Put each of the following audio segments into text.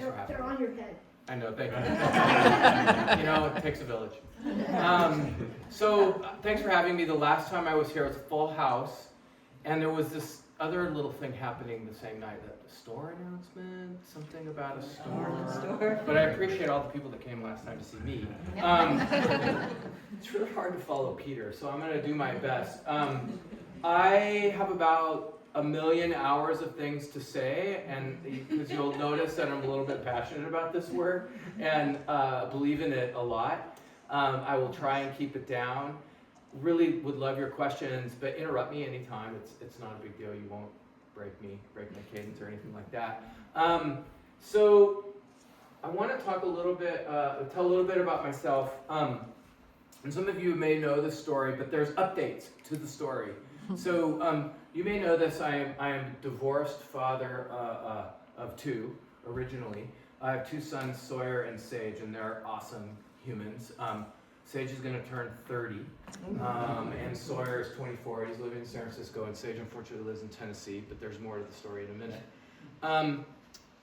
thanks for having me. They're on your head. I know, thank you. You know, it takes a village. So thanks for having me. The last time I was here, it was a full house, and there was this other little thing happening the same night, the store announcement, something about a store. But I appreciate all the people that came last time to see me. It's really hard to follow Peter, so I'm going to do my best. I have about 1 million hours of things to say, and because you'll notice that I'm a little bit passionate about this work and believe in it a lot. I will try and keep it down. Really would love your questions, but interrupt me anytime. It's not a big deal. You won't break my cadence or anything like that. So I want to talk a little bit, tell a little bit about myself. And some of you may know this story, but there's updates to the story. So you may know this. I am a divorced father of 2 originally. I have 2 sons, Sawyer and Sage, and they're awesome humans. Sage is going to turn 30, and Sawyer is 24. He's living in San Francisco, and Sage unfortunately lives in Tennessee, but there's more to the story in a minute.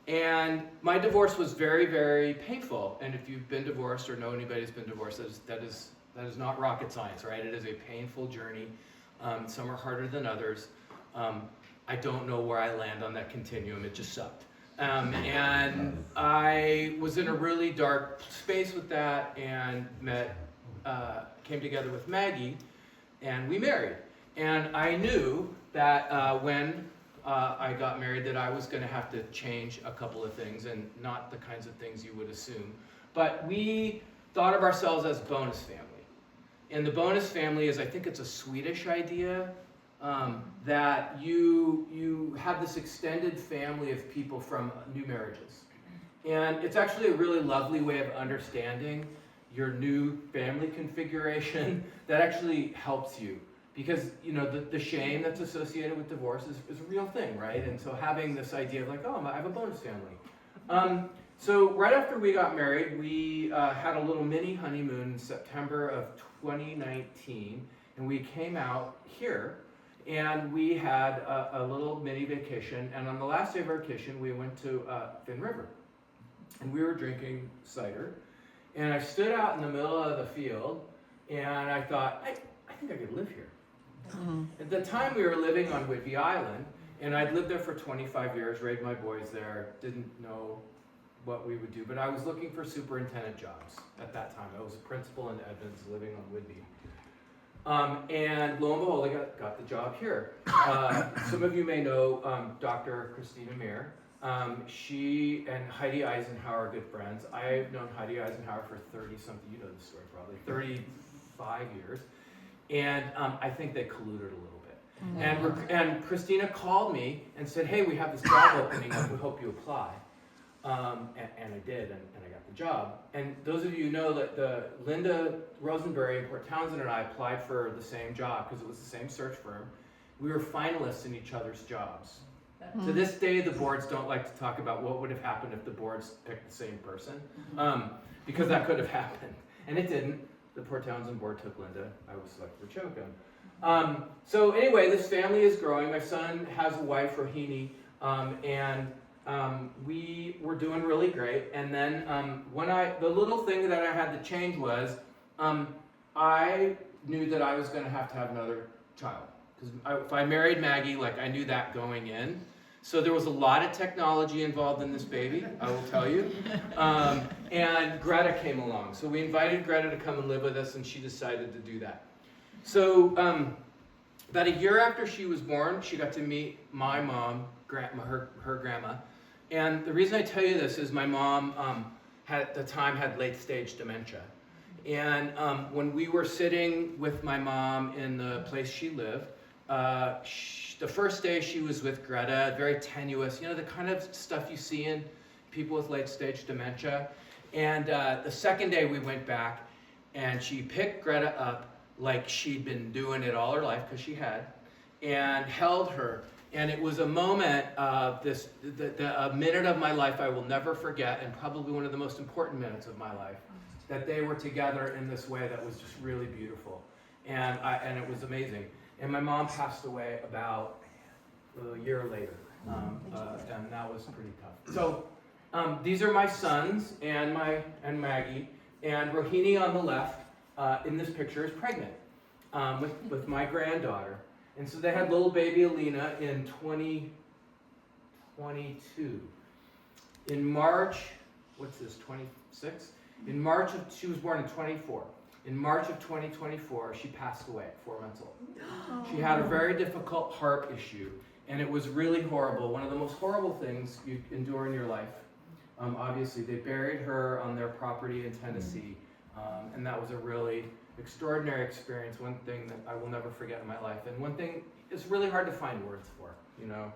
And my divorce was very, very painful. And if you've been divorced or know anybody who's been divorced, that is not rocket science, right? It is a painful journey. Some are harder than others. I don't know where I land on that continuum. It just sucked. And I was in a really dark space with that, and came together with Maggie, and we married. And I knew that when I got married that I was going to have to change a couple of things, and not the kinds of things you would assume. But we thought of ourselves as bonus family. And the bonus family is, I think it's a Swedish idea, that you have this extended family of people from new marriages. And it's actually a really lovely way of understanding your new family configuration that actually helps you. Because, you know, the shame that's associated with divorce is a real thing, right? And so having this idea of like, oh, I have a bonus family. So right after we got married, we had a little mini honeymoon in September of 2019, and we came out here, and we had a little mini vacation, and on the last day of our vacation, we went to Thin River, and we were drinking cider, and I stood out in the middle of the field, and I thought, I think I could live here. At the time, we were living on Whidbey Island, and I'd lived there for 25 years, raised my boys there, didn't know what we would do, but I was looking for superintendent jobs at that time. I was a principal in Edmonds, living on Whidbey. And lo and behold, I got the job here. Some of you may know Dr. Christina Meir. She and Heidi Eisenhower are good friends. I've known Heidi Eisenhower for 30-something, you know the story probably, 35 years. And I think they colluded a little bit. And Christina called me and said, hey, we have this job opening up, we hope you apply. And I did, and I got the job. And those of you who know that Linda Rosenberry and Port Townsend and I applied for the same job because it was the same search firm. We were finalists in each other's jobs. To this day, the boards don't like to talk about what would have happened if the boards picked the same person, because that could have happened. And it didn't. The Port Townsend board took Linda. I was selected for Chimacum. So anyway, this family is growing. My son has a wife, Rohini, and we were doing really great. And then the little thing that I had to change was I knew that I was going to have another child. Because if I married Maggie, like I knew that going in. So there was a lot of technology involved in this baby, I will tell you. And Greta came along. So we invited Greta to come and live with us, and she decided to do that. So about a year after she was born, she got to meet my mom, her grandma. And the reason I tell you this is my mom at the time had late stage dementia. And when we were sitting with my mom in the place she lived, the first day she was with Greta, very tenuous, you know, the kind of stuff you see in people with late stage dementia. And the second day we went back, and she picked Greta up like she'd been doing it all her life, because she had, and held her. And it was a moment of a minute of my life I will never forget, and probably one of the most important minutes of my life, that they were together in this way that was just really beautiful. And it was amazing. And my mom passed away about a year later, and that was pretty tough. So These are my sons and Maggie, and Rohini on the left in this picture is pregnant with my granddaughter. And so they had little baby Alina in 2022. In March, what's this, 26? She was born in 24. In March of 2024, she passed away at 4 months old. She had a very difficult heart issue, and it was really horrible. One of the most horrible things you endure in your life. Obviously, they buried her on their property in Tennessee, and that was a really extraordinary experience, one thing that I will never forget in my life, and one thing it's really hard to find words for, you know.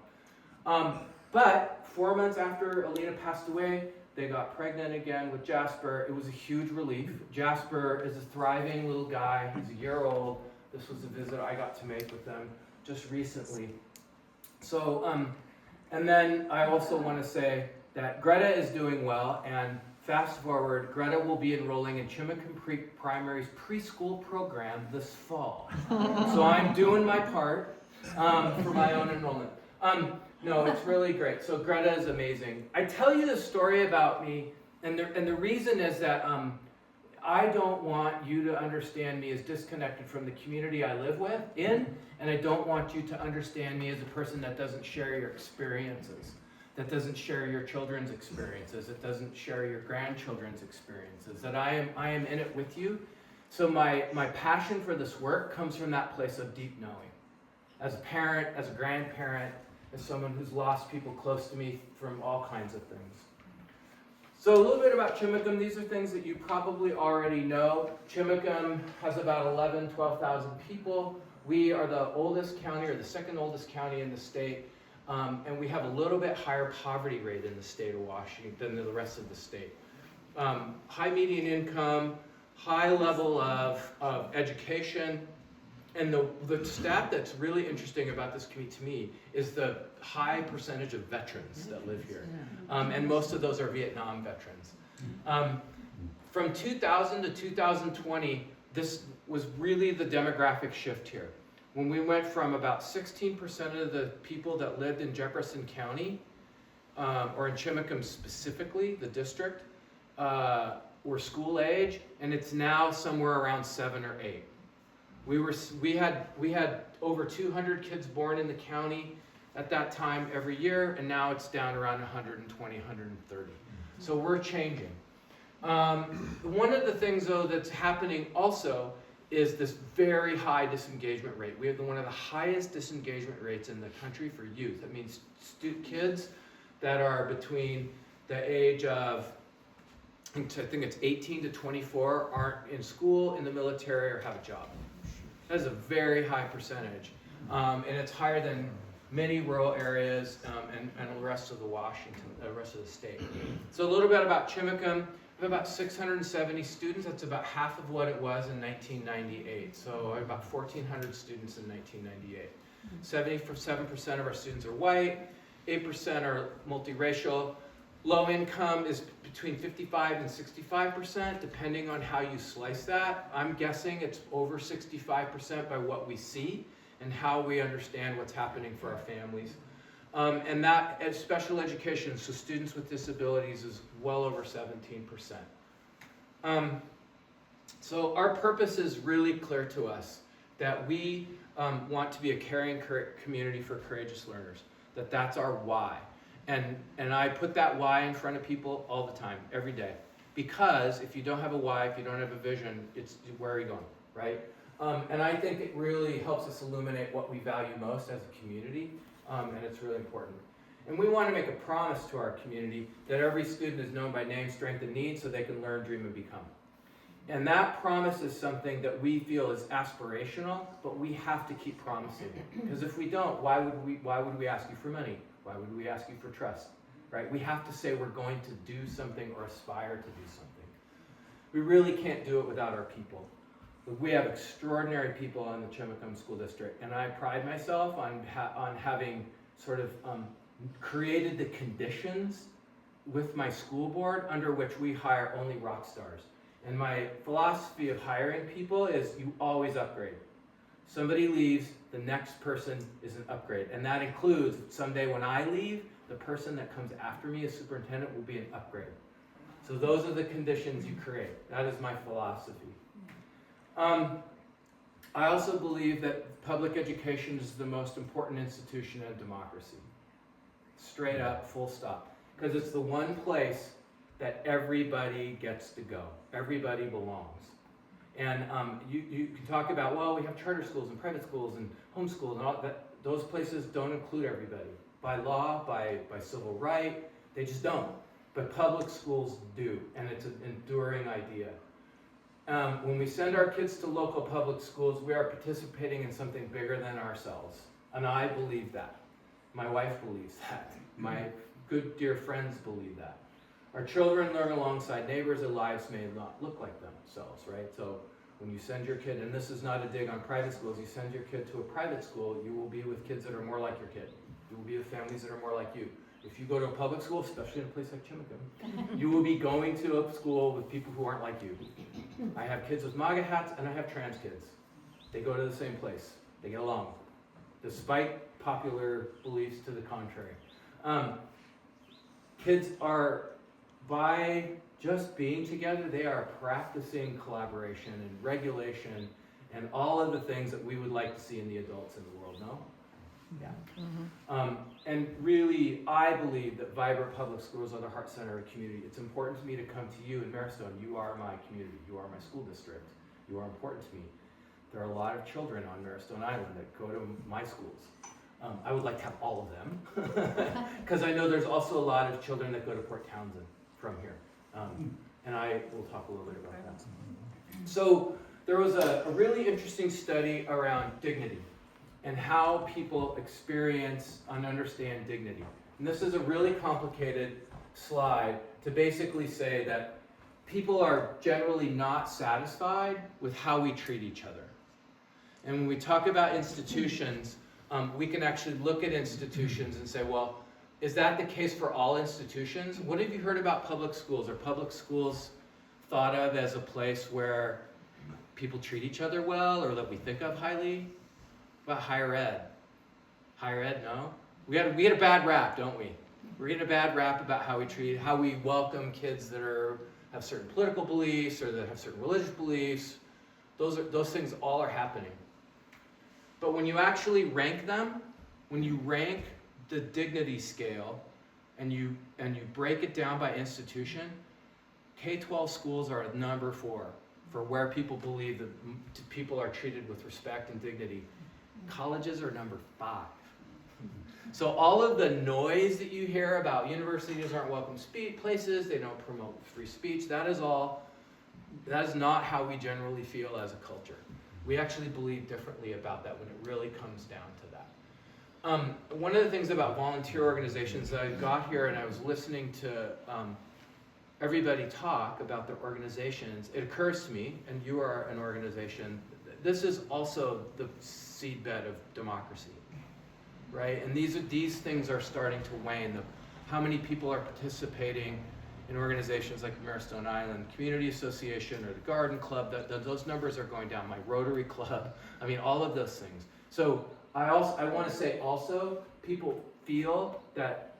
But 4 months after Alina passed away, they got pregnant again with Jasper. It was a huge relief. Jasper is a thriving little guy. He's a year old. This was a visit I got to make with them just recently. So, and then I also want to say that Greta is doing well, and fast forward, Greta will be enrolling in Chimacum Primary's preschool program this fall. So I'm doing my part for my own enrollment. No, it's really great. So Greta is amazing. I tell you this story about me, and the reason is that I don't want you to understand me as disconnected from the community I live in, and I don't want you to understand me as a person that doesn't share your experiences, that doesn't share your children's experiences, that doesn't share your grandchildren's experiences, that I am in it with you. So my passion for this work comes from that place of deep knowing. As a parent, as a grandparent, as someone who's lost people close to me from all kinds of things. So a little bit about Chimacum. These are things that you probably already know. Chimacum has about 12,000 people. We are the oldest county, or the second oldest county in the state, and we have a little bit higher poverty rate in the state of Washington than the rest of the state. High median income, high level of education. And the stat that's really interesting about this community to me is the high percentage of veterans that live here. And most of those are Vietnam veterans. From 2000 to 2020, this was really the demographic shift here. When we went from about 16% of the people that lived in Jefferson County, or in Chimacum specifically, the district, were school age, and it's now somewhere around 7 or 8. We had over 200 kids born in the county at that time every year, and now it's down around 120, 130. So we're changing. One of the things, though, that's happening also is this very high disengagement rate. We have one of the highest disengagement rates in the country for youth. That means kids that are between the age of, I think it's 18 to 24, aren't in school, in the military, or have a job. That is a very high percentage, and it's higher than many rural areas and the rest of the rest of the state. So a little bit about Chimacum. We have about 670 students. That's about half of what it was in 1998. So about 1,400 students in 1998. 77% of our students are white, 8% are multiracial. Low income is between 55 and 65%, depending on how you slice that. I'm guessing it's over 65% by what we see and how we understand what's happening for our families. And that special education, so students with disabilities, is well over 17%. So our purpose is really clear to us, that we want to be a caring community for courageous learners, that's our why. And I put that why in front of people all the time, every day. Because if you don't have a why, if you don't have a vision, it's where are you going, right? And I think it really helps us illuminate what we value most as a community, and it's really important. And we want to make a promise to our community that every student is known by name, strength, and need so they can learn, dream, and become. And that promise is something that we feel is aspirational, but we have to keep promising it. Because if we don't, why would we ask you for money? Why would we ask you for trust, right? We have to say we're going to do something or aspire to do something. We really can't do it without our people. We have extraordinary people in the Chimacum School District, and I pride myself on having sort of created the conditions with my school board under which we hire only rock stars. And my philosophy of hiring people is you always upgrade. Somebody leaves, the next person is an upgrade. And that includes someday when I leave, the person that comes after me as superintendent will be an upgrade. So those are the conditions you create. That is my philosophy. I also believe that public education is the most important institution in democracy. Straight up, full stop. Because it's the one place that everybody gets to go. Everybody belongs. And you can talk about, well, we have charter schools and private schools and homeschools and all that. Those places don't include everybody. By law, by civil right, they just don't. But public schools do, and it's an enduring idea. When we send our kids to local public schools, we are participating in something bigger than ourselves. And I believe that. My wife believes that. My good dear friends believe that. Our children learn alongside neighbors. Their lives may not look like themselves, right? So when you send your kid, and this is not a dig on private schools, you send your kid to a private school, you will be with kids that are more like your kid. You will be with families that are more like you. If you go to a public school, especially in a place like Chimacum, you will be going to a school with people who aren't like you. I have kids with MAGA hats and I have trans kids. They go to the same place. They get along, despite popular beliefs to the contrary. Kids are, by just being together, they are practicing collaboration and regulation and all of the things that we would like to see in the adults in the world, no? Yeah. Mm-hmm. And really, I believe that vibrant public schools are the heart center of a community. It's important to me to come to you in Maristone. You are my community. You are my school district. You are important to me. There are a lot of children on Maristone Island that go to my schools. I would like to have all of them, because I know there's also a lot of children that go to Port Townsend from here. And I will talk a little bit about that. So there was a really interesting study around dignity and how people experience and understand dignity. And this is a really complicated slide to basically say that people are generally not satisfied with how we treat each other. And when we talk about institutions, we can actually look at institutions and say, well, is that the case for all institutions? What have you heard about public schools? Are public schools thought of as a place where people treat each other well, or that we think of highly? What about higher ed? Higher ed, no? We get a bad rap, don't we? We're getting a bad rap about how we welcome kids that have certain political beliefs or that have certain religious beliefs. Those things all are happening. But when you actually rank them, when you rank the dignity scale and you break it down by institution, K-12 schools are at number 4 for where people believe that people are treated with respect and dignity. Colleges are number 5. So all of the noise that you hear about universities aren't welcome places, they don't promote free speech, that is not how we generally feel as a culture. We actually believe differently about that when it really comes down to that. One of the things about volunteer organizations, I got here and I was listening to everybody talk about their organizations, it occurs to me, and you are an organization, this is also the seedbed of democracy, right? And these things are starting to wane. How many people are participating in organizations like Maristone Island Community Association or the Garden Club? Those numbers are going down. My Rotary Club, I mean, all of those things. So I want to say also, people feel that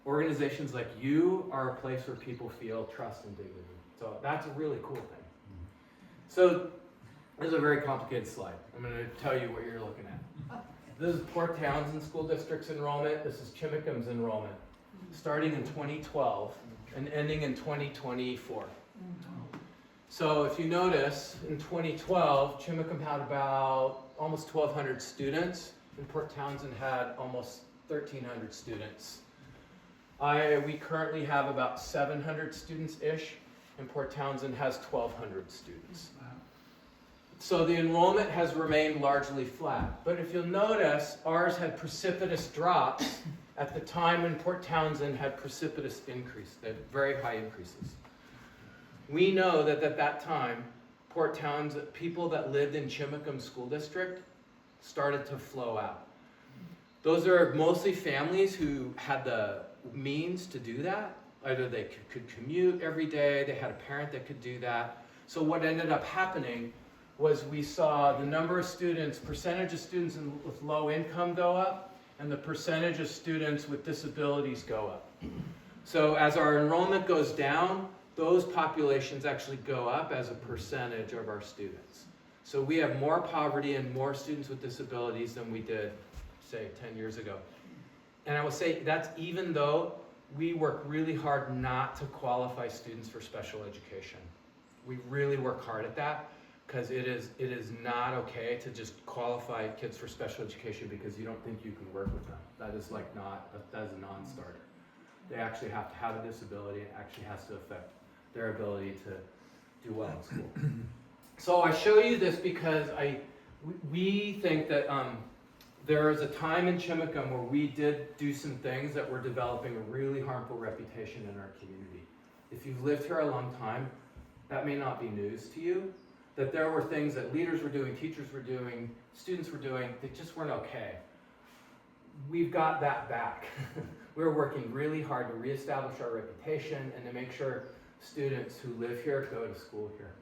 organizations like you are a place where people feel trust and dignity. So that's a really cool thing. So this is a very complicated slide. I'm going to tell you what you're looking at. This is Port Townsend School District's enrollment. This is Chimacum's enrollment, starting in 2012 and ending in 2024. So if you notice, in 2012, Chimacum had about almost 1,200 students, and Port Townsend had almost 1,300 students. We currently have about 700 students-ish, and Port Townsend has 1,200 students. So the enrollment has remained largely flat. But if you'll notice, ours had precipitous drops at the time when Port Townsend had precipitous increase, they had very high increases. We know that at that time, Port Townsend, people that lived in Chimacum School District started to flow out. Those are mostly families who had the means to do that. Either they could commute every day, they had a parent that could do that. So what ended up happening was we saw the number of students, percentage of students with low income go up, and the percentage of students with disabilities go up. So as our enrollment goes down, those populations actually go up as a percentage of our students. So we have more poverty and more students with disabilities than we did, say, 10 years ago. And I will say that's even though we work really hard not to qualify students for special education. We really work hard at that, because it is not okay to just qualify kids for special education because you don't think you can work with them. That is like that is a non-starter. They actually have to have a disability, and it actually has to affect their ability to do well in school. So I show you this because we think that there is a time in Chimacum where we did do some things that were developing a really harmful reputation in our community. If you've lived here a long time, that may not be news to you, that there were things that leaders were doing, teachers were doing, students were doing, that just weren't okay. We've got that back. We're working really hard to reestablish our reputation and to make sure students who live here go to school here.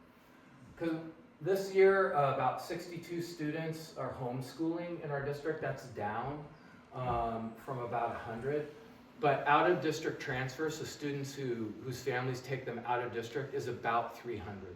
Because this year, about 62 students are homeschooling in our district. That's down from about 100. But out of district transfers, so students whose families take them out of district, is about 300.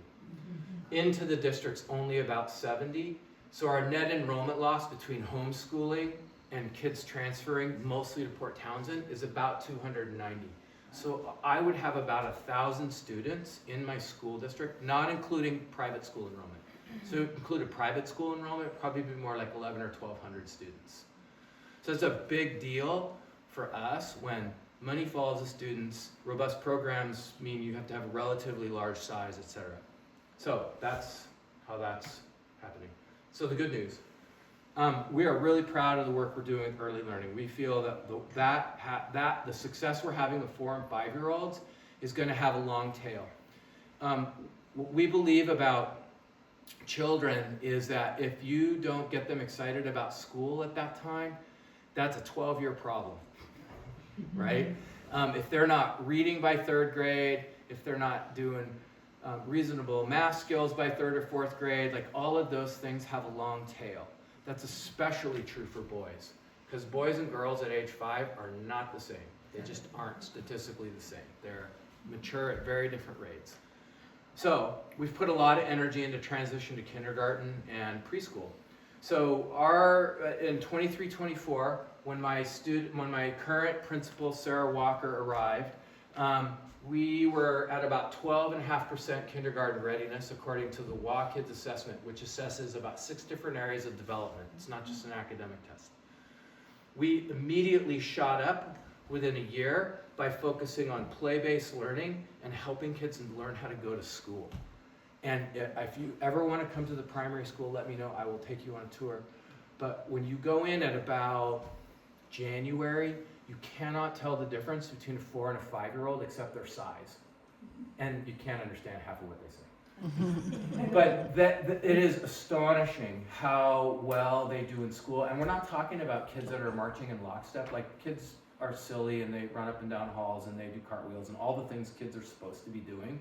Into the district's only about 70. So our net enrollment loss between homeschooling and kids transferring mostly to Port Townsend is about 290. So I would have about 1,000 students in my school district, not including private school enrollment. So include a private school enrollment, probably be more like 1,100 or 1,200 students. So it's a big deal for us when money falls to students. Robust programs mean you have to have a relatively large size, etc. So that's how that's happening. So the good news. We are really proud of the work we're doing with early learning. We feel that the success we're having with 4 and 5-year-olds is going to have a long tail. What we believe about children is that if you don't get them excited about school at that time, that's a 12-year problem, right? If they're not reading by 3rd grade, if they're not doing reasonable math skills by 3rd or 4th grade, like all of those things have a long tail. That's especially true for boys, because boys and girls at age 5 are not the same. They just aren't statistically the same. They're mature at very different rates. So we've put a lot of energy into transition to kindergarten and preschool. So in 23-24, when my current principal, Sarah Walker, arrived, we were at about 12.5% kindergarten readiness according to the WA Kids assessment, which assesses about 6 different areas of development. It's not just an academic test. We immediately shot up within a year by focusing on play-based learning and helping kids learn how to go to school. And if you ever want to come to the primary school, let me know. I will take you on a tour. But when you go in at about January, you cannot tell the difference between a 4 and a 5-year-old except their size. And you can't understand half of what they say. But it is astonishing how well they do in school. And we're not talking about kids that are marching in lockstep. Like, kids are silly and they run up and down halls and they do cartwheels and all the things kids are supposed to be doing.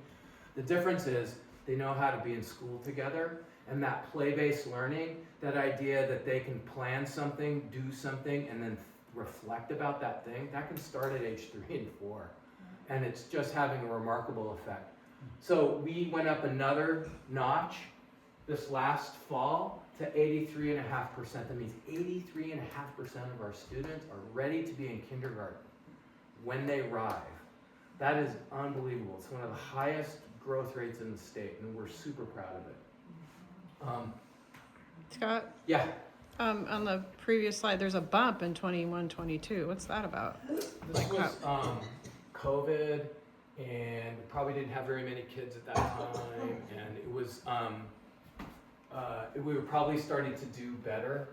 The difference is they know how to be in school together, and that play-based learning, that idea that they can plan something, do something, and then reflect about that thing, that can start at age 3 and 4. And it's just having a remarkable effect. So we went up another notch this last fall to 83.5%. That means 83.5% of our students are ready to be in kindergarten when they arrive. That is unbelievable. It's one of the highest growth rates in the state, and we're super proud of it. Scott? Yeah. On the previous slide, there's a bump in 21-22. What's that about? This was COVID, and we probably didn't have very many kids at that time, and it was we were probably starting to do better,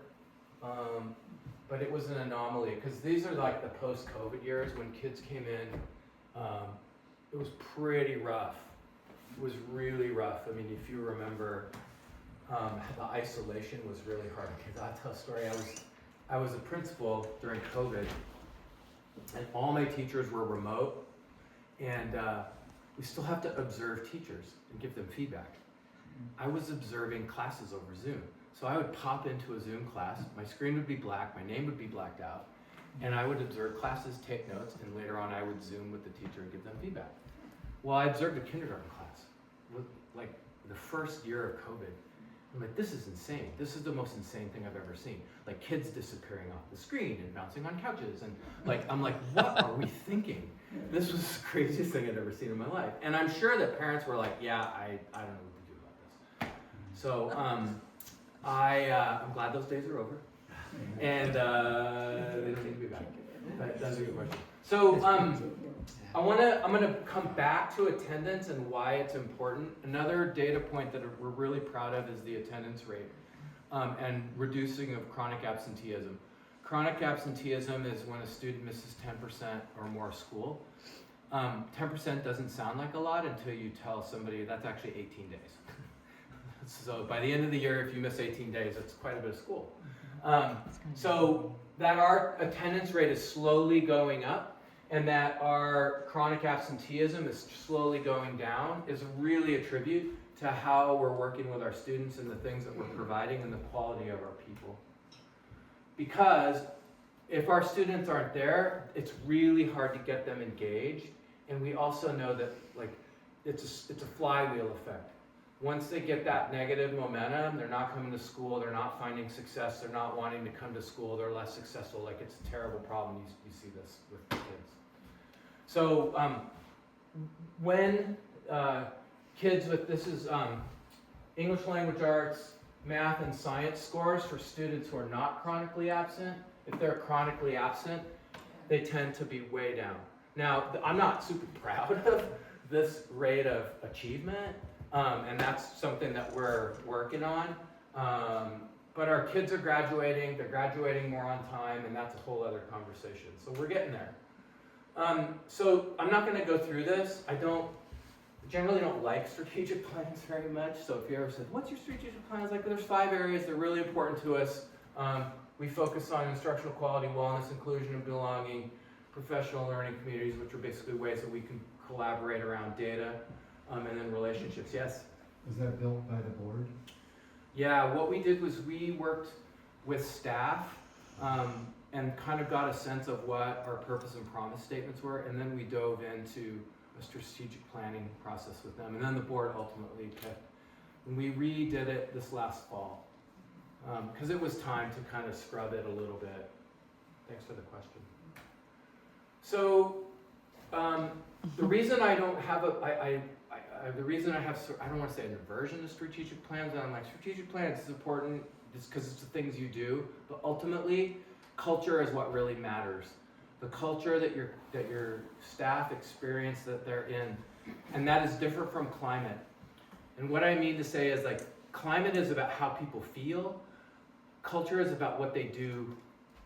but it was an anomaly because these are like the post-COVID years when kids came in. It was pretty rough. It was really rough. I mean, if you remember, the isolation was really hard. Okay, I'll tell a story. I was a principal during COVID, and all my teachers were remote, and we still have to observe teachers and give them feedback. I was observing classes over Zoom. So I would pop into a Zoom class, my screen would be black, my name would be blacked out, And I would observe classes, take notes, and later on I would Zoom with the teacher and give them feedback. Well, I observed a kindergarten class with like the first year of COVID. I'm like, this is insane. This is the most insane thing I've ever seen. Like kids disappearing off the screen and bouncing on couches. And like, I'm like, what are we thinking? This was the craziest thing I'd ever seen in my life. And I'm sure that parents were like, yeah, I don't know what to do about this. So I'm glad those days are over. And they don't need to be back. That's a good question. So I'm gonna come back to attendance and why it's important. Another data point that we're really proud of is the attendance rate and reducing of chronic absenteeism. Chronic absenteeism is when a student misses 10% or more school. 10% doesn't sound like a lot until you tell somebody that's actually 18 days. So by the end of the year, if you miss 18 days, that's quite a bit of school. So that our attendance rate is slowly going up and that our chronic absenteeism is slowly going down is really a tribute to how we're working with our students and the things that we're providing and the quality of our people. Because if our students aren't there, it's really hard to get them engaged. And we also know that like it's a flywheel effect. Once they get that negative momentum, they're not coming to school, they're not finding success, they're not wanting to come to school, they're less successful. Like it's a terrible problem. You see this with kids. So when kids with, this is English language arts, math and science scores for students who are not chronically absent. If they're chronically absent, they tend to be way down. Now, I'm not super proud of this rate of achievement. And that's something that we're working on. But our kids are graduating, they're graduating more on time, and that's a whole other conversation. So we're getting there. So I'm not gonna go through this. I generally don't like strategic plans very much. So if you ever said, what's your strategic plan? It's like, there's 5 areas that are really important to us. We focus on instructional quality, wellness, inclusion, and belonging, professional learning communities, which are basically ways that we can collaborate around data. And then relationships, yes? Was that built by the board? Yeah, what we did was we worked with staff and kind of got a sense of what our purpose and promise statements were, and then we dove into a strategic planning process with them, and then the board ultimately kept, and we redid it this last fall, because it was time to kind of scrub it a little bit. Thanks for the question. So, the reason I don't have the reason I have, I don't want to say an aversion to strategic plans, and I'm like, strategic plans is important just because it's the things you do, but ultimately, culture is what really matters. The culture that your staff experience that they're in, and that is different from climate. And what I mean to say is like, climate is about how people feel, culture is about what they do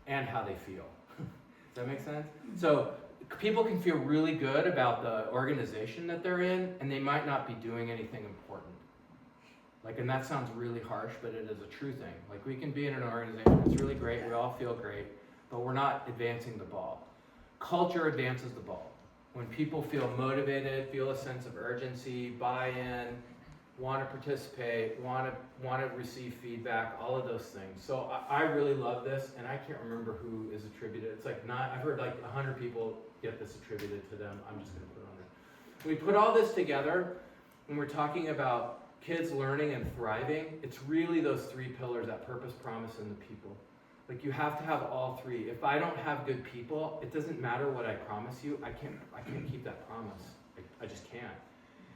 and how they feel. Does that make sense? So, people can feel really good about the organization that they're in, and they might not be doing anything important. Like, and that sounds really harsh, but it is a true thing. Like, we can be in an organization that's really great, we all feel great, but we're not advancing the ball. Culture advances the ball. When people feel motivated, feel a sense of urgency, buy-in, want to participate, want to receive feedback, all of those things. So I really love this, and I can't remember who is attributed. It's like not, I've heard like 100 people get this attributed to them. I'm just going to put it on there. We put all this together when we're talking about kids learning and thriving. It's really those 3 pillars, that purpose, promise, and the people. Like you have to have all 3. If I don't have good people, it doesn't matter what I promise you. I can't keep that promise. I just can't.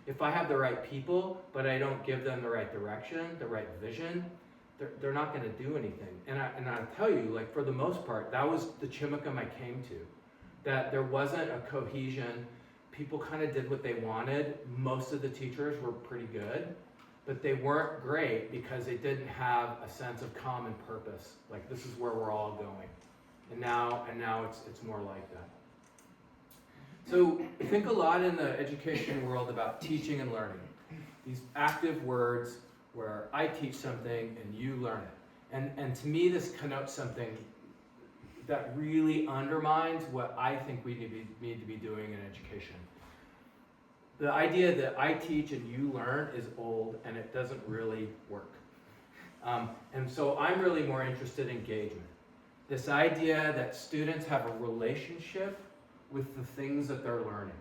If I have the right people, but I don't give them the right direction, the right vision, they're not going to do anything. And I'll tell you, like for the most part, that was the Chimacum I came to. That there wasn't a cohesion. People kind of did what they wanted. Most of the teachers were pretty good, but they weren't great because they didn't have a sense of common purpose. Like this is where we're all going. And now it's more like that. So I think a lot in the education world about teaching and learning. These active words where I teach something and you learn it. And to me this connotes something that really undermines what I think we need to be doing in education. The idea that I teach and you learn is old and it doesn't really work. And so I'm really more interested in engagement. This idea that students have a relationship with the things that they're learning,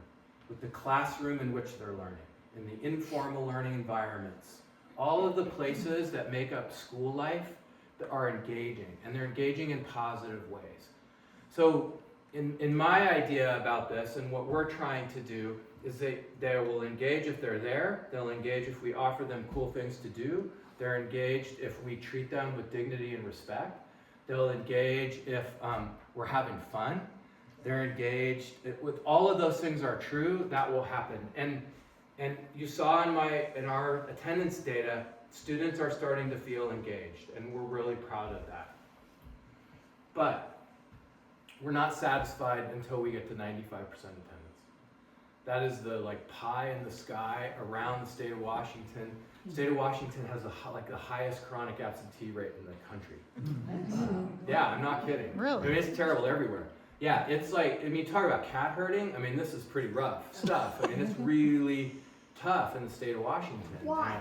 with the classroom in which they're learning, in the informal learning environments, all of the places that make up school life that are engaging, and they're engaging in positive ways. So in my idea about this and what we're trying to do is they will engage if they're there, they'll engage if we offer them cool things to do, they're engaged if we treat them with dignity and respect, they'll engage if we're having fun, they're engaged, with all of those things are true, that will happen. And you saw in our attendance data, students are starting to feel engaged, and we're really proud of that. But we're not satisfied until we get to 95% attendance. That is the pie in the sky around the state of Washington. The state of Washington has the highest chronic absentee rate in the country. Yeah, I'm not kidding. Really? I mean, it's terrible everywhere. Yeah, it's talk about cat herding. I mean, this is pretty rough stuff. I mean, it's really tough in the state of Washington. Why?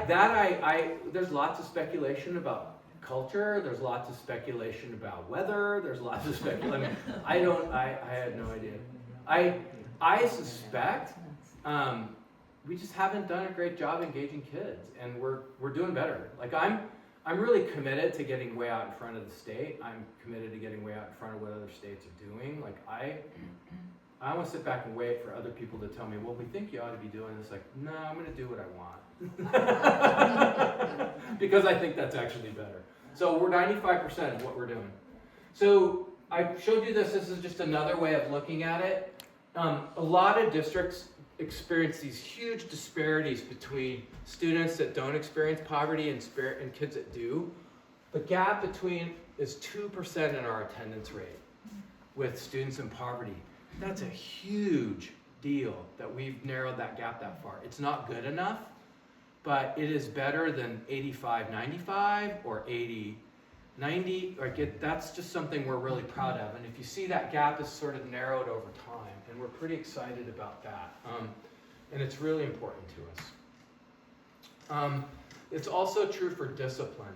There's lots of speculation about culture. There's lots of speculation about weather. There's lots of speculation. I had no idea. I suspect we just haven't done a great job engaging kids, and we're doing better. I'm really committed to getting way out in front of the state. I'm committed to getting way out in front of what other states are doing. I want to sit back and wait for other people to tell me, well, we think you ought to be doing this. No, I'm going to do what I want. Because I think that's actually better. So we're 95% of what we're doing. So I showed you this. This is just another way of looking at it. A lot of districts experience these huge disparities between students that don't experience poverty and kids that do. The gap between is 2% in our attendance rate with students in poverty. That's a huge deal that we've narrowed that gap that far. It's not good enough, but it is better than 85-95 or 80-90. That's just something we're really proud of. And if you see, that gap is sort of narrowed over time, and we're pretty excited about that. And it's really important to us. It's also true for discipline,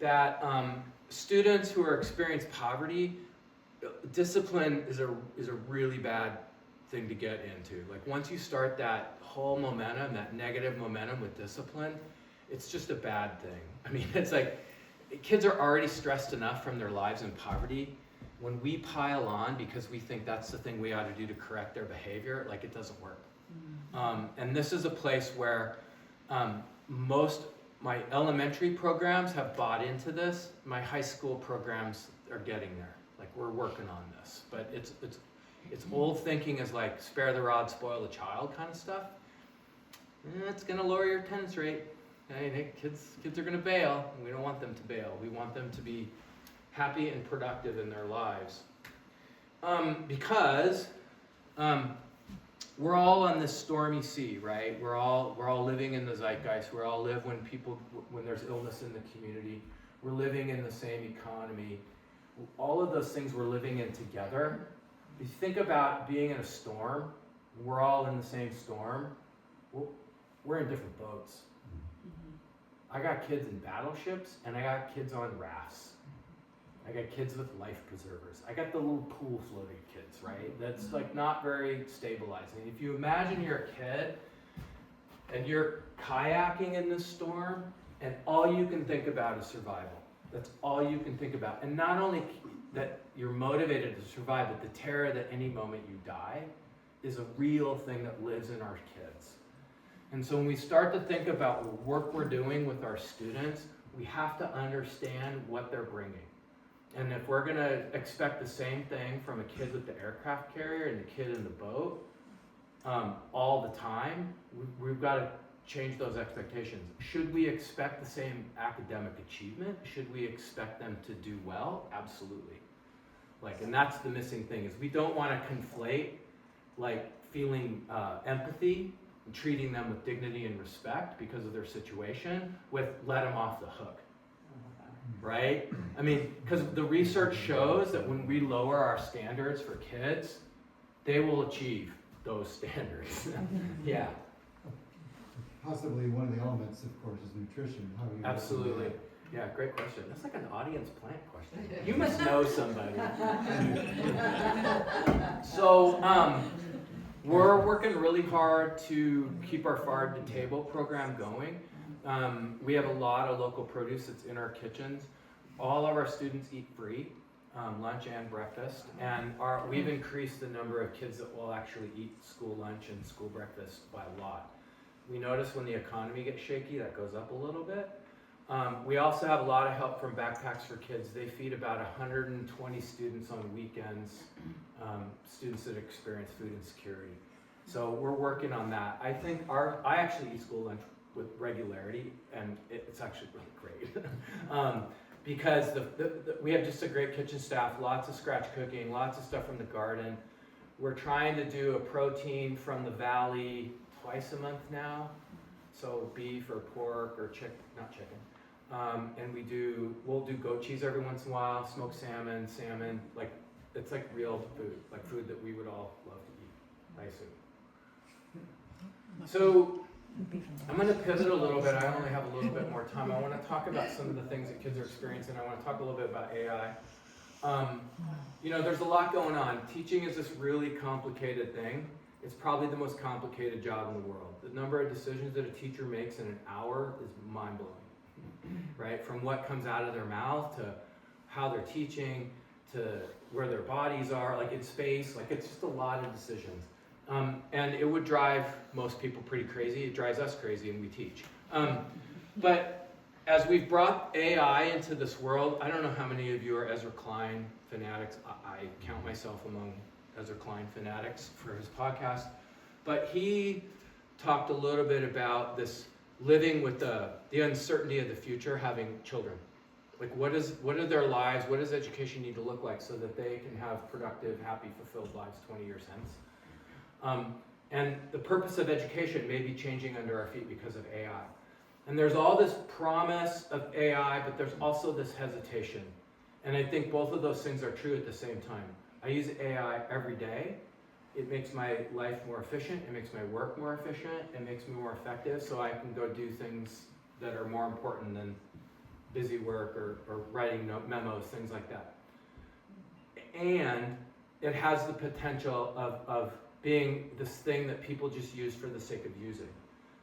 that students who are experiencing poverty, discipline is a really bad thing to get into. Once you start that whole momentum, that negative momentum with discipline, it's just a bad thing. I mean, it's kids are already stressed enough from their lives in poverty. When we pile on because we think that's the thing we ought to do to correct their behavior, it doesn't work. And this is a place where my elementary programs have bought into this. My high school programs are getting there. We're working on this, but it's old thinking is spare the rod, spoil the child kind of stuff. It's going to lower your attendance rate. Kids are going to bail. And we don't want them to bail. We want them to be happy and productive in their lives. Because we're all on this stormy sea, right? We're all living in the zeitgeist. We all live when there's illness in the community. We're living in the same economy. All of those things we're living in together. If you think about being in a storm, we're all in the same storm. We're in different boats. I got kids in battleships, and I got kids on rafts. I got kids with life preservers. I got the little pool floating kids, right? That's not very stabilizing. If you imagine you're a kid, and you're kayaking in this storm, and all you can think about is survival. That's all you can think about. And not only that you're motivated to survive, but the terror that any moment you die is a real thing that lives in our kids. And so when we start to think about the work we're doing with our students, we have to understand what they're bringing. And if we're going to expect the same thing from a kid with the aircraft carrier and the kid in the boat all the time, we've got to change those expectations. Should we expect the same academic achievement? Should we expect them to do well? Absolutely. And that's the missing thing, is we don't want to conflate feeling empathy and treating them with dignity and respect because of their situation with let them off the hook. Right? I mean, because the research shows that when we lower our standards for kids, they will achieve those standards. Yeah. Possibly one of the elements, of course, is nutrition. How you Absolutely. Yeah, great question. That's like an audience plant question. You must know somebody. So, we're working really hard to keep our Farm to Table program going. We have a lot of local produce that's in our kitchens. All of our students eat free, lunch and breakfast, and we've increased the number of kids that will actually eat school lunch and school breakfast by a lot. We notice when the economy gets shaky, that goes up a little bit. We also have a lot of help from Backpacks for Kids. They feed about 120 students on weekends, students that experience food insecurity. So we're working on that. I think I actually eat school lunch with regularity, and it's actually really great. Because we have just a great kitchen staff, lots of scratch cooking, lots of stuff from the garden. We're trying to do a protein from the valley twice a month now. So beef or pork or not chicken. And we'll do goat cheese every once in a while, smoked salmon, like it's like real food, like food that we would all love to eat, I assume. So I'm going to pivot a little bit. I only have a little bit more time. I want to talk about some of the things that kids are experiencing. I want to talk a little bit about AI. There's a lot going on. Teaching is this really complicated thing. It's probably the most complicated job in the world. The number of decisions that a teacher makes in an hour is mind-blowing, right? From what comes out of their mouth to how they're teaching to where their bodies are, like in space, like it's just a lot of decisions. And it would drive most people pretty crazy. It drives us crazy and we teach. But as we've brought AI into this world, I don't know how many of you are Ezra Klein fanatics. I count myself among Ezra Klein fanatics for his podcast. But he talked a little bit about this living with the uncertainty of the future, having children. Like what are their lives, what does education need to look like so that they can have productive, happy, fulfilled lives 20 years hence? And the purpose of education may be changing under our feet because of AI. And there's all this promise of AI, but there's also this hesitation. And I think both of those things are true at the same time. I use AI every day. It makes my life more efficient. It makes my work more efficient. It makes me more effective so I can go do things that are more important than busy work or writing memos, things like that. And it has the potential of being this thing that people just use for the sake of using.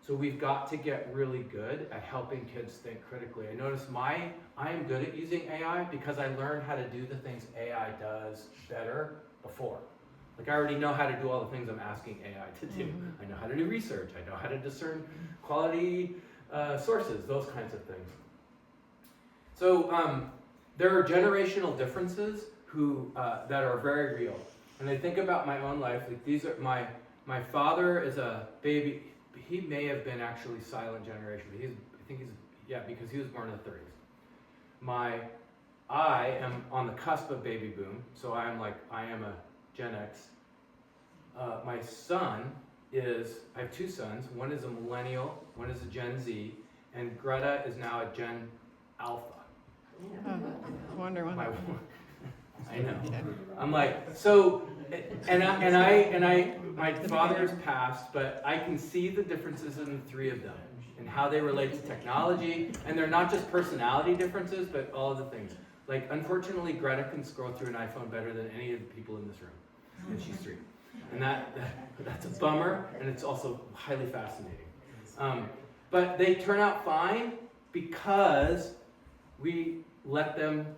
So we've got to get really good at helping kids think critically. I notice I am good at using AI because I learned how to do the things AI does better before. Like I already know how to do all the things I'm asking AI to do. Mm-hmm. I know how to do research. I know how to discern quality sources, those kinds of things. So there are generational differences that are very real. And I think about my own life, like these are my father is a baby. He may have been actually silent generation, but because he was born in the 30s. I am on the cusp of baby boom, so I am a Gen X. My son I have two sons. One is a millennial, one is a Gen Z, and Greta is now a Gen Alpha. Wonder when. I know. I'm like, so, my father's passed, but I can see the differences in the three of them and how they relate to technology. And they're not just personality differences, but all of the things. Like, unfortunately, Greta can scroll through an iPhone better than any of the people in this room. And she's 3. And that's a bummer, and it's also highly fascinating. But they turn out fine because we let them.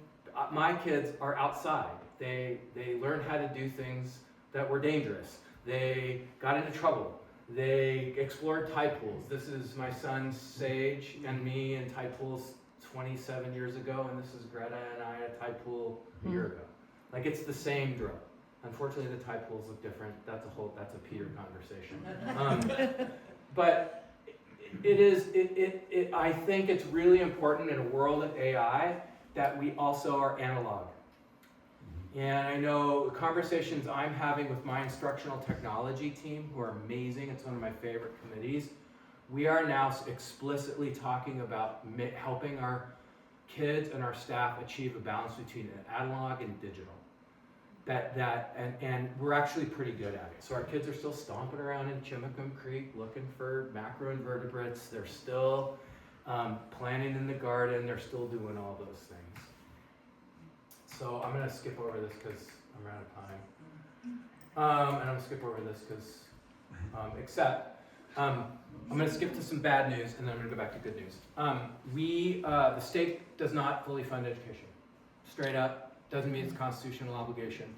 My kids are outside. They learned how to do things that were dangerous. They got into trouble. They explored tide pools. This is my son Sage and me in tide pools 27 years ago, and this is Greta and I at a tide pool a year ago. Like it's the same drill. Unfortunately, the tide pools look different. That's a Peter conversation. But I think it's really important in a world of AI that we also are analog. And I know the conversations I'm having with my instructional technology team, who are amazing, it's one of my favorite committees, we are now explicitly talking about helping our kids and our staff achieve a balance between analog and digital. And we're actually pretty good at it. So our kids are still stomping around in Chimacum Creek looking for macroinvertebrates. They're still Planting in the garden, they're still doing all those things. So I'm gonna skip over this because I'm out of time. And I'm gonna skip over this because, I'm gonna skip to some bad news and then I'm gonna go back to good news. The state does not fully fund education. Straight up, doesn't meet its constitutional obligation.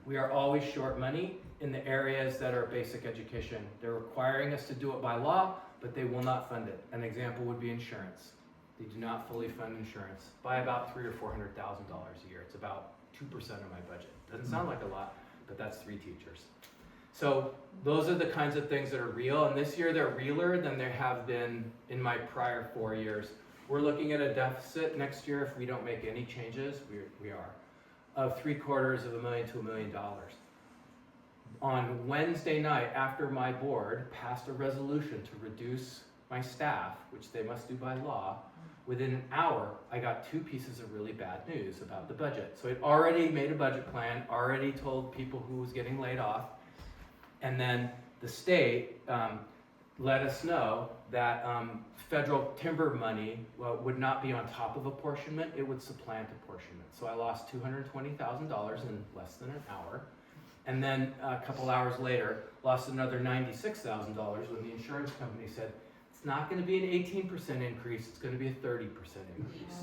We are always short money in the areas that are basic education. They're requiring us to do it by law, but they will not fund it. An example would be insurance. They do not fully fund insurance by about $300,000 or $400,000 a year. It's about 2% of my budget. Doesn't sound like a lot, but that's 3 teachers. So those are the kinds of things that are real, and this year they're realer than they have been in my prior 4 years. We're looking at a deficit next year if we don't make any changes, we are, of $750,000 to $1 million. On Wednesday night, after my board passed a resolution to reduce my staff, which they must do by law, within an hour, I got 2 pieces of really bad news about the budget. So I'd already made a budget plan, already told people who was getting laid off, and then the state let us know that federal timber money would not be on top of apportionment, it would supplant apportionment. So I lost $220,000 in less than an hour. And then a couple hours later, lost another $96,000 when the insurance company said, it's not going to be an 18% increase, it's going to be a 30% increase.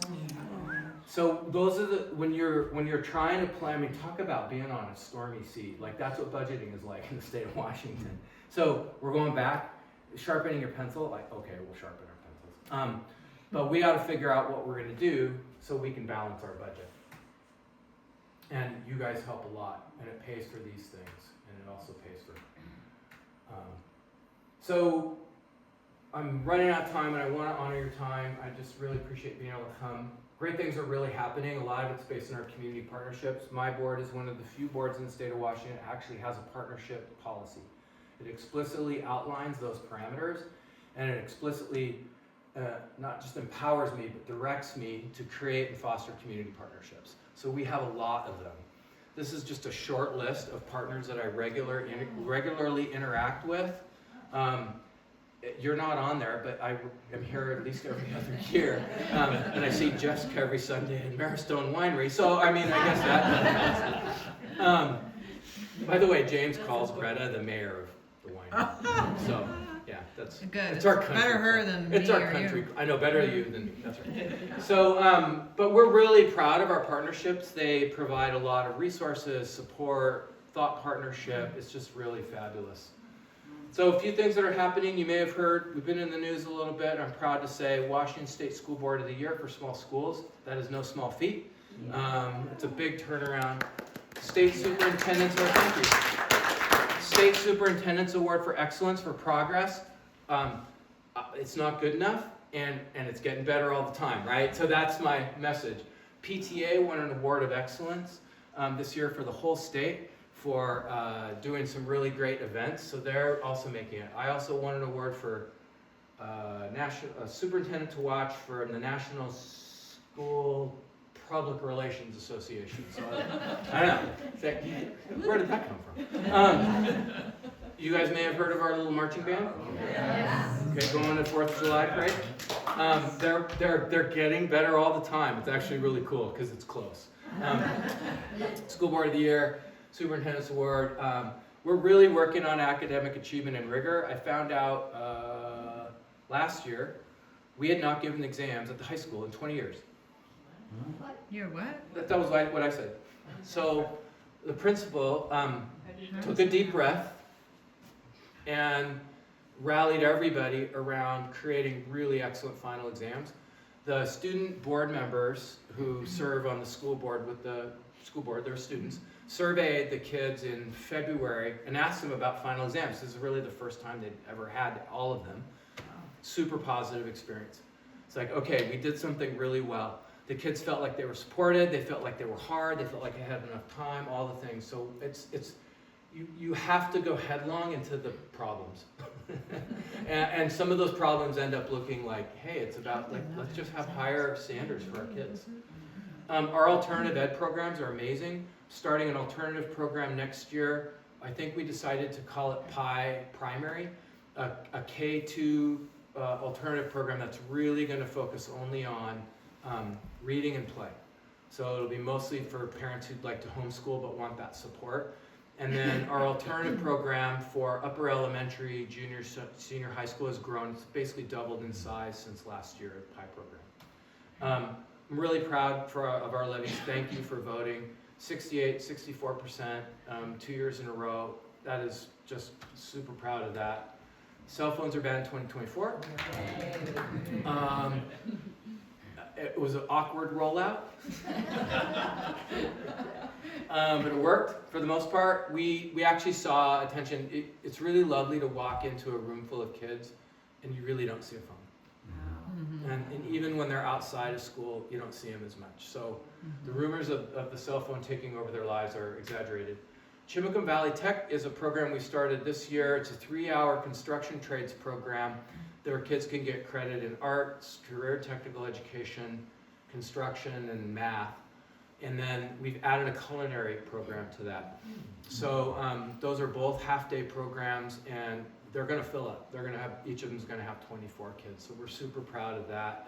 So those are when you're trying to plan, I mean, talk about being on a stormy sea. Like that's what budgeting is like in the state of Washington. So we're going back, sharpening your pencil, like, okay, we'll sharpen our pencils. But we got to figure out what we're going to do so we can balance our budget. And you guys help a lot, and it pays for these things, and it also pays for. So I'm running out of time, and I want to honor your time. I just really appreciate being able to come. Great things are really happening. A lot of it's based on our community partnerships. My board is one of the few boards in the state of Washington that actually has a partnership policy. It explicitly outlines those parameters, and it explicitly not just empowers me, but directs me to create and foster community partnerships. So we have a lot of them. This is just a short list of partners that I regularly interact with. You're not on there, but I am here at least every other year. And I see Jessica every Sunday at Maristone Winery. So, I mean, I guess that. By the way, James calls Greta the mayor of the winery. So, yeah, that's good. It's our country. Better her than it's me our or country. you. I know, better you than me. That's right. So, but we're really proud of our partnerships. They provide a lot of resources, support, thought partnership. It's just really fabulous. So a few things that are happening, you may have heard, we've been in the news a little bit. I'm proud to say Washington State School Board of the Year for small schools. That is no small feat. It's a big turnaround. State Superintendent's Award, thank you. State Superintendent's Award for Excellence for Progress. It's not good enough, and it's getting better all the time, right? So that's my message. PTA won an award of excellence this year for the whole state for doing some really great events, so they're also making it. I also won an award for superintendent to watch for the National School Public Relations Association. So I don't know, where did that come from? You guys may have heard of our little marching band. Yes. Okay, going to 4th of July parade. They're getting better all the time. It's actually really cool because it's close. School Board of the Year. Superintendent's Award. We're really working on academic achievement and rigor. I found out last year we had not given exams at the high school in 20 years. You're what? That was what I said. So the principal took a deep breath and rallied everybody around creating really excellent final exams. The student board members who serve on the school board with the school board, they're students, surveyed the kids in February and asked them about final exams. This is really the first time they'd ever had all of them. Super positive experience. It's like, okay, we did something really well. The kids felt like they were supported, they felt like they were hard, they felt like they had enough time, all the things. So you have to go headlong into the problems. and some of those problems end up looking like, hey, it's about, like, let's just have higher standards for our kids. Our alternative ed programs are amazing. Starting an alternative program next year. I think we decided to call it PI Primary, a K-2 alternative program that's really going to focus only on reading and play. So it'll be mostly for parents who'd like to homeschool but want that support. And then our alternative program for upper elementary, junior, senior high school has grown. It's basically doubled in size since last year at PI program. I'm really proud of our levies. Thank you for voting. 68, 64%, 2 years in a row. That is just super proud of that. Cell phones are banned in 2024. It was an awkward rollout, but it worked for the most part. We actually saw attention. It's really lovely to walk into a room full of kids and you really don't see a phone. And even when they're outside of school, you don't see them as much. So the rumors of the cell phone taking over their lives are exaggerated. Chimacum Valley Tech is a program we started this year. It's a 3-hour construction trades program. Their kids can get credit in arts, career technical education, construction, and math. And then we've added a culinary program to that. So those are both half-day programs, and they're going to fill up. They're going to have, each of them is going to have 24 kids. So we're super proud of that.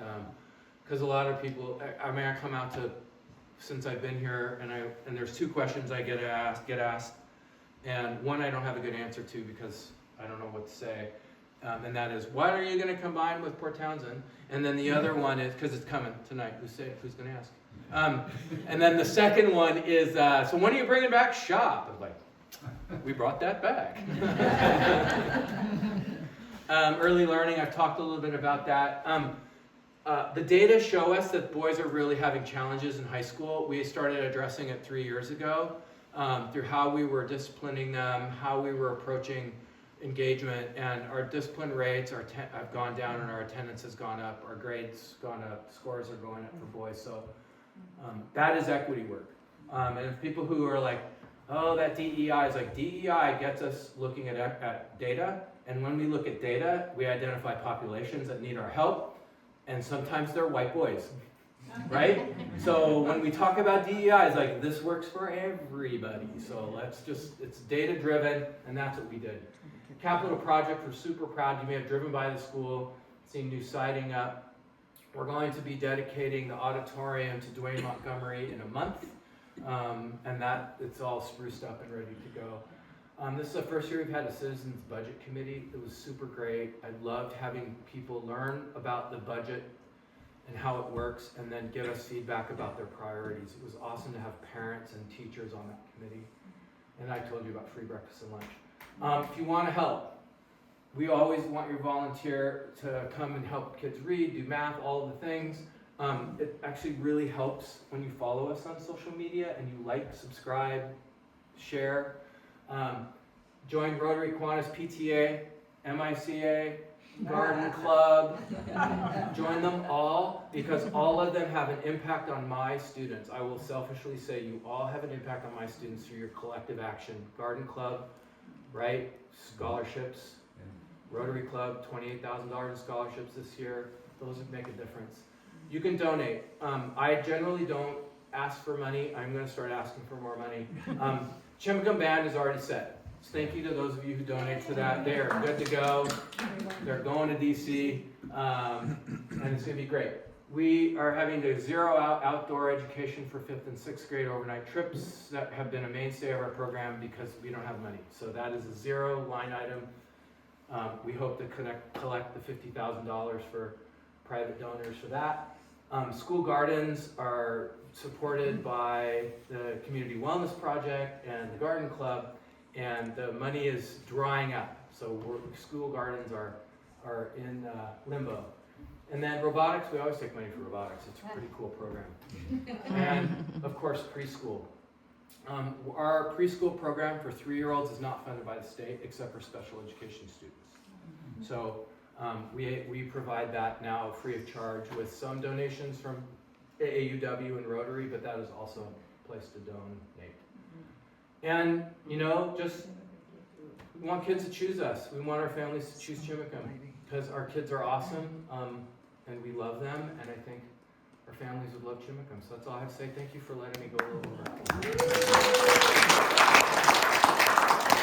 Because a lot of people, I mean, I come out to, since I've been here, and there's 2 questions I get asked, and one I don't have a good answer to because I don't know what to say. And that is, what are you going to combine with Port Townsend? And then the other one is, because it's coming tonight, who's going to ask? And then the second one is, so when are you bringing back shop? I'm like, we brought that back. Early learning, I've talked a little bit about that. The data show us that boys are really having challenges in high school. We started addressing it 3 years ago through how we were disciplining them, how we were approaching engagement, and our discipline rates have gone down and our attendance has gone up, our grades gone up, scores are going up for boys. So that is equity work. And if people who are like, oh, that DEI is like, DEI gets us looking at data, and when we look at data, we identify populations that need our help, and sometimes they're white boys, right? So when we talk about DEI, it's like, this works for everybody. So it's data driven, and that's what we did. Capital project, we're super proud. You may have driven by the school, seen new siding up. We're going to be dedicating the auditorium to Dwayne Montgomery in a month, and that it's all spruced up and ready to go. This is the first year we've had a citizens budget committee. It was super great. I loved having people learn about the budget and how it works, and then give us feedback about their priorities. It was awesome to have parents and teachers on that committee. And I told you about free breakfast and lunch. If you want to help, we always want your volunteer to come and help kids read, do math, all of the things. It actually really helps when you follow us on social media and you like, subscribe, share. Join Rotary Kiwanis PTA, MICA, Garden Club. Join them all, because all of them have an impact on my students. I will selfishly say you all have an impact on my students through your collective action. Garden Club, right? Scholarships. Rotary Club, $28,000 in scholarships this year. Those would make a difference. You can donate. I generally don't ask for money. I'm going to start asking for more money. Chimacum Band is already set. So thank you to those of you who donate to that. They are good to go. They're going to DC, and it's going to be great. We are having a outdoor education for 5th and 6th grade overnight trips that have been a mainstay of our program because we don't have money. So that is a 0 line item. We hope to collect the $50,000 for private donors for that. School gardens are supported by the Community Wellness Project and the Garden Club, and the money is drying up. So school gardens are in limbo. And then robotics, we always take money for robotics. It's a pretty cool program. And of course, preschool. Our preschool program for 3-year-olds is not funded by the state except for special education students. So we provide that now free of charge with some donations from AAUW and Rotary, but that is also a place to donate. And, just we want kids to choose us. We want our families to choose Chimacum because our kids are awesome, and we love them, and I think our families would love Chimacum. So that's all I have to say. Thank you for letting me go a little over.